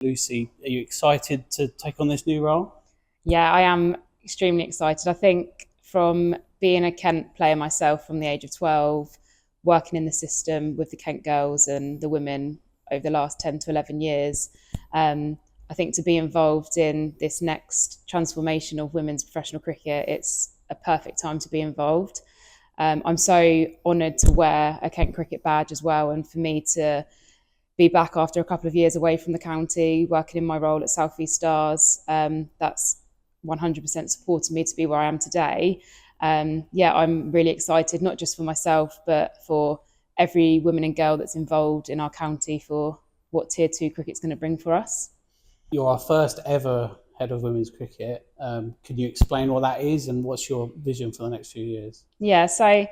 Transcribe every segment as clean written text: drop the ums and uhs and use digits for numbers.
Lucy, are you excited to take on this new role? Yeah, I am extremely excited. I think from being a Kent player myself from the age of 12, working in the system with the Kent girls and the women over the last 10 to 11 years, um, I think to be involved in this next transformation of women's professional cricket, it's a perfect time to be involved. I'm so honoured to wear a Kent cricket badge as well, and for me to be back after a couple of years away from the county, working in my role at South East Stars. That's 100% supported me to be where I am today. Yeah, I'm really excited, not just for myself, but for every woman and girl that's involved in our county for what Tier 2 cricket's going to bring for us. You're our first ever head of women's cricket. Can you explain what that is and what's your vision for the next few years? Yeah, so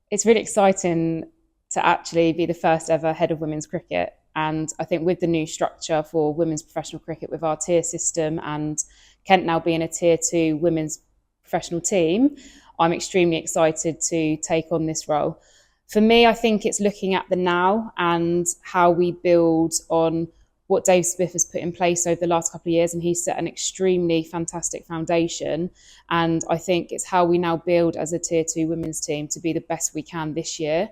it's really exciting to actually be the first ever head of women's cricket. And I think with the new structure for women's professional cricket, with our tier system and Kent now being a tier 2 women's professional team, I'm extremely excited to take on this role. For me, I think it's looking at the now and how we build on what Dave Smith has put in place over the last couple of years. And he's set an extremely fantastic foundation. And I think it's how we now build as a tier 2 women's team to be the best we can this year.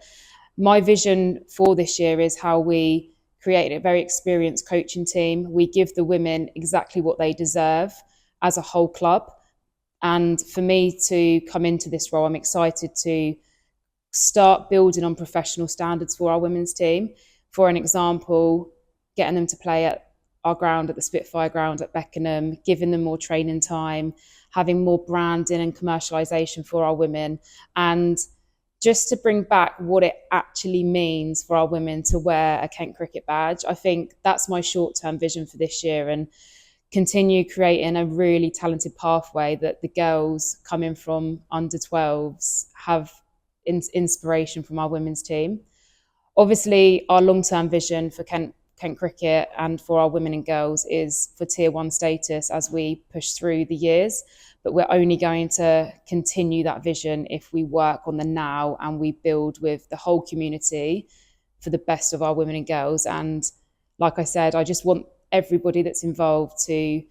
My vision for this year is how we create a very experienced coaching team. We give the women exactly what they deserve as a whole club. And for me to come into this role, I'm excited to start building on professional standards for our women's team. For an example, getting them to play at our ground, at the Spitfire ground at Beckenham, giving them more training time, having more branding and commercialisation for our women, and just to bring back what it actually means for our women to wear a Kent cricket badge. I think that's my short-term vision for this year, and continue creating a really talented pathway that the girls coming from under 12s have inspiration from our women's team. Obviously, our long-term vision for Kent cricket and for our women and girls is for tier 1 status as we push through the years. But we're only going to continue that vision if we work on the now and we build with the whole community for the best of our women and girls. And like I said, I just want everybody that's involved to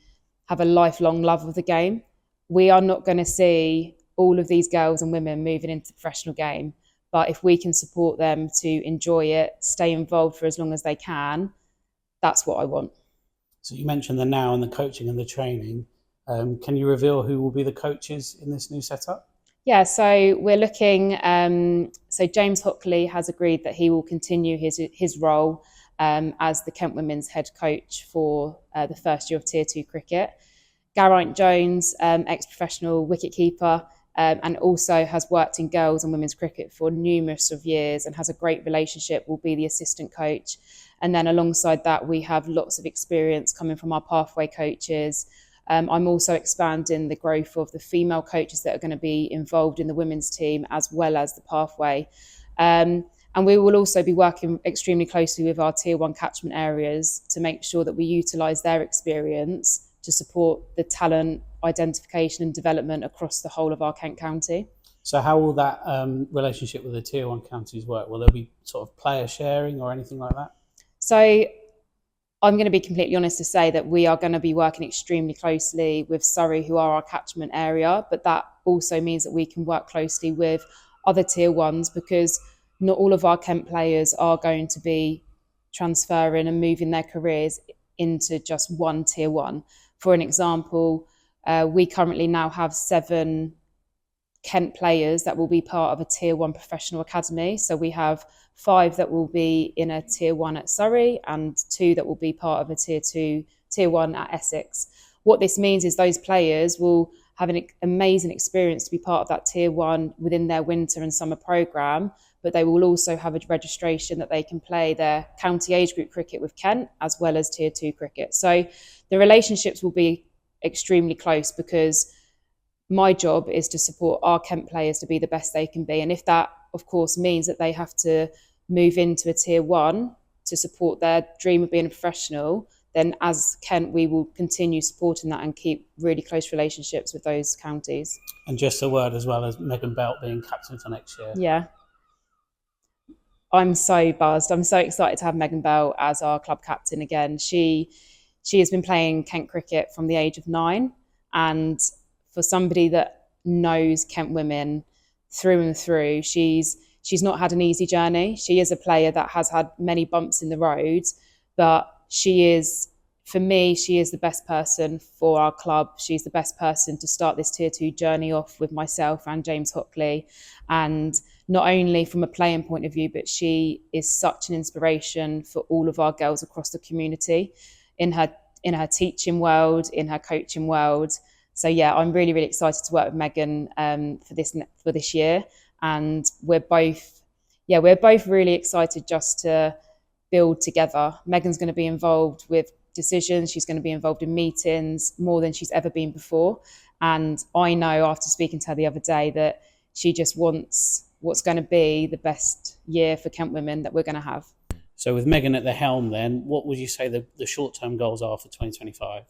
have a lifelong love of the game. We are not going to see all of these girls and women moving into the professional game. But if we can support them to enjoy it, stay involved for as long as they can, that's what I want. So you mentioned the now and the coaching and the training. Can you reveal who will be the coaches in this new setup? Yeah, so we're looking. So James Hockley has agreed that he will continue his role as the Kent Women's head coach for the first year of Tier 2 cricket. Geraint Jones, ex-professional wicketkeeper, and also has worked in girls and women's cricket for numerous of years and has a great relationship, will be the assistant coach. And then alongside that, we have lots of experience coming from our pathway coaches. I'm also expanding the growth of the female coaches that are going to be involved in the women's team as well as the pathway. And we will also be working extremely closely with our tier 1 catchment areas to make sure that we utilise their experience to support the talent identification and development across the whole of our Kent County. So how will that relationship with the tier 1 counties work? Will there be sort of player sharing or anything like that? So I'm going to be completely honest to say that we are going to be working extremely closely with Surrey, who are our catchment area, but that also means that we can work closely with other tier 1s, because not all of our Kent players are going to be transferring and moving their careers into just one tier 1. For an example, we currently now have 7 Kent players that will be part of a tier 1 professional academy. So we have 5 that will be in a tier 1 at Surrey and 2 that will be part of a tier 1 at Essex. What this means is those players will have an amazing experience to be part of that tier 1 within their winter and summer programme, but they will also have a registration that they can play their county age group cricket with Kent as well as tier 2 cricket. So the relationships will be extremely close, because my job is to support our Kent players to be the best they can be. And if that, of course, means that they have to move into a tier 1 to support their dream of being a professional, then as Kent, we will continue supporting that and keep really close relationships with those counties. And just a word as well as Megan Belt being captain for next year. Yeah. I'm so buzzed. I'm so excited to have Megan Bell as our club captain again. She She has been playing Kent cricket from the age of 9, and for somebody that knows Kent women through and through, she's not had an easy journey. She is a player that has had many bumps in the road, but she is, for me, she is the best person for our club. She's the best person to start this tier 2 journey off with myself and James Hockley. And not only from a playing point of view, but she is such an inspiration for all of our girls across the community in her teaching world, in her coaching world. So yeah, I'm really, really excited to work with Megan for this year. And we're both really excited just to build together. Megan's going to be involved with decisions. She's going to be involved in meetings more than she's ever been before. And I know after speaking to her the other day that she just wants what's going to be the best year for Kent women that we're going to have. So with Megan at the helm then, what would you say the short-term goals are for 2025?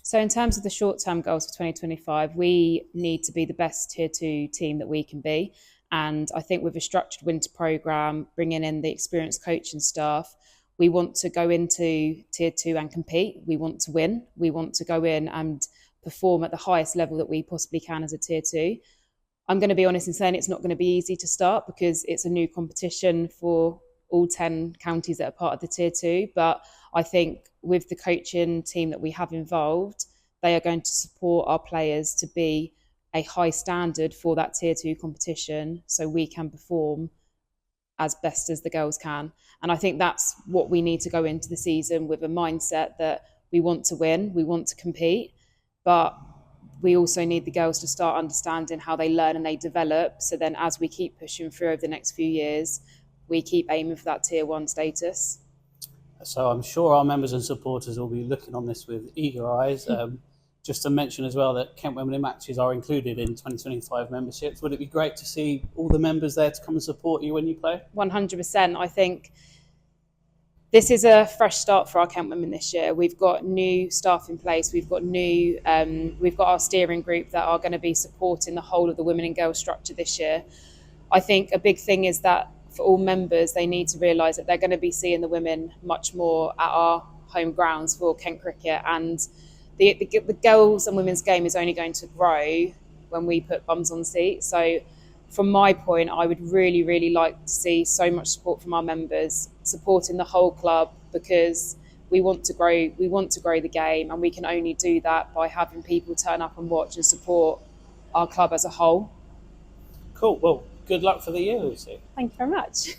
So in terms of the short-term goals for 2025, we need to be the best tier 2 team that we can be. And I think with a structured winter programme, bringing in the experienced coaching staff, we want to go into tier 2 and compete. We want to win. We want to go in and perform at the highest level that we possibly can as a tier 2. I'm going to be honest in saying it's not going to be easy to start because it's a new competition for all 10 counties that are part of the tier 2. But I think with the coaching team that we have involved, they are going to support our players to be a high standard for that tier 2 competition so we can perform as best as the girls can. And I think that's what we need to go into the season with, a mindset that we want to win, we want to compete, but we also need the girls to start understanding how they learn and they develop. So then as we keep pushing through over the next few years, we keep aiming for that tier 1 status. So I'm sure our members and supporters will be looking on this with eager eyes. Just to mention as well that Kent Women in Matches are included in 2025 memberships. Would it be great to see all the members there to come and support you when you play? 100%. I think this is a fresh start for our Kent Women this year. We've got new staff in place. We've got our steering group that are going to be supporting the whole of the women and girls structure this year. I think a big thing is that for all members, they need to realise that they're going to be seeing the women much more at our home grounds for Kent cricket, and the girls and women's game is only going to grow when we put bums on seats. So from my point, I would really, really like to see so much support from our members, supporting the whole club, because we want to grow the game, and we can only do that by having people turn up and watch and support our club as a whole. Cool. Well, good luck for the year, Lucy. Thank you very much.